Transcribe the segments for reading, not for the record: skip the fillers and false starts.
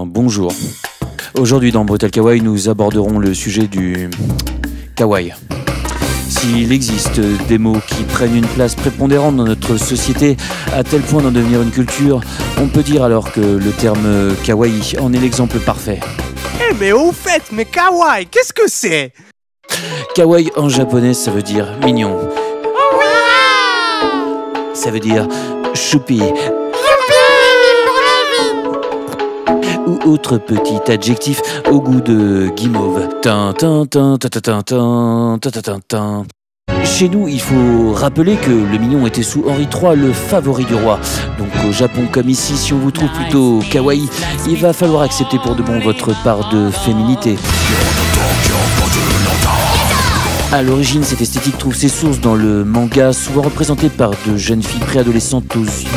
Bonjour. Aujourd'hui dans Brutal Kawaii, nous aborderons le sujet du kawaii. S'il existe des mots qui prennent une place prépondérante dans notre société à tel point d'en devenir une culture, on peut dire alors que le terme kawaii en est l'exemple parfait. Eh mais au fait, mais kawaii, qu'est-ce que c'est? Kawaii en japonais, ça veut dire mignon. Ça veut dire choupi. Ou autre petit adjectif au goût de guimauve. Chez nous, il faut rappeler que le mignon était sous Henri III, le favori du roi. Donc au Japon comme ici, si on vous trouve plutôt kawaii, il va falloir accepter pour de bon votre part de féminité. À l'origine, cette esthétique trouve ses sources dans le manga, souvent représenté par de jeunes filles préadolescentes aux yeux...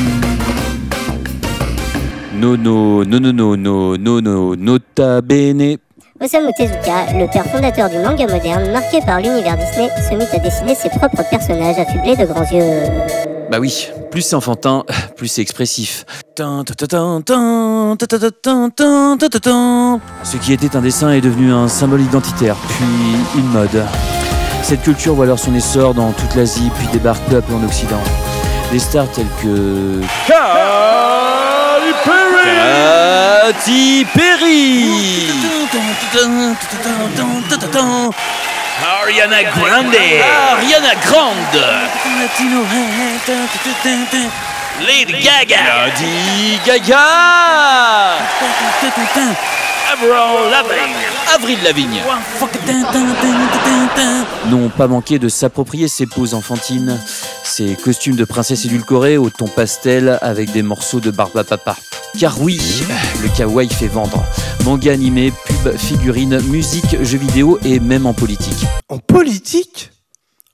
Nota bene. Osamu Tezuka, le père fondateur du manga moderne, marqué par l'univers Disney, se mit à dessiner ses propres personnages affublés de grands yeux. Bah oui, plus c'est enfantin, plus c'est expressif. Ce qui était un dessin est devenu un symbole identitaire, puis une mode. Cette culture voit alors son essor dans toute l'Asie, puis débarque peu à peu en Occident. Des stars telles que... Katy Perry, Ariana Grande, Lady Gaga, Avril Lavigne. N'ont pas manqué de s'approprier ces poses enfantines, ces costumes de princesse édulcorés au ton pastel avec des morceaux de barbe à papa. Car oui, le kawaii fait vendre. Manga animé, pub, figurines, musique, jeux vidéo et même en politique. En politique?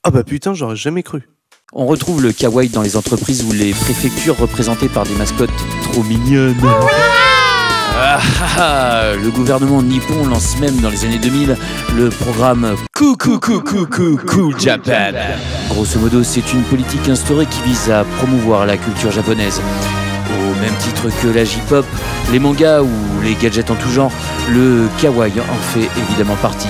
Ah bah putain, j'aurais jamais cru. On retrouve le kawaii dans les entreprises ou les préfectures représentées par des mascottes trop mignonnes. Le gouvernement nippon lance même dans les années 2000 le programme Cool Japan. Grosso modo, c'est une politique instaurée qui vise à promouvoir la culture japonaise. Au même titre que la J-pop, les mangas ou les gadgets en tout genre, le kawaii en fait évidemment partie.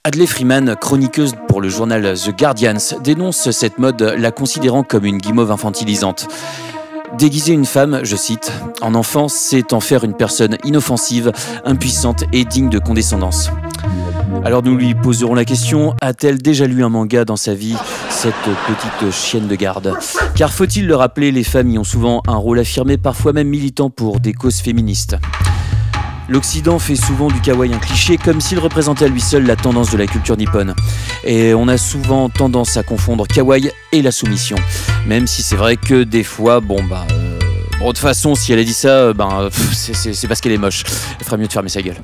Adley Freeman, chroniqueuse pour le journal The Guardian, dénonce cette mode, la considérant comme une guimauve infantilisante. Déguiser une femme, je cite, en enfant, c'est en faire une personne inoffensive, impuissante et digne de condescendance. Alors nous lui poserons la question, a-t-elle déjà lu un manga dans sa vie, cette petite chienne de garde? Car faut-il le rappeler, les femmes y ont souvent un rôle affirmé, parfois même militant pour des causes féministes. L'Occident fait souvent du kawaii un cliché, comme s'il représentait à lui seul la tendance de la culture nippone. Et on a souvent tendance à confondre kawaii et la soumission. Même si c'est vrai que des fois, bon de toute façon, si elle a dit ça, c'est parce qu'elle est moche. Elle ferait mieux de fermer sa gueule.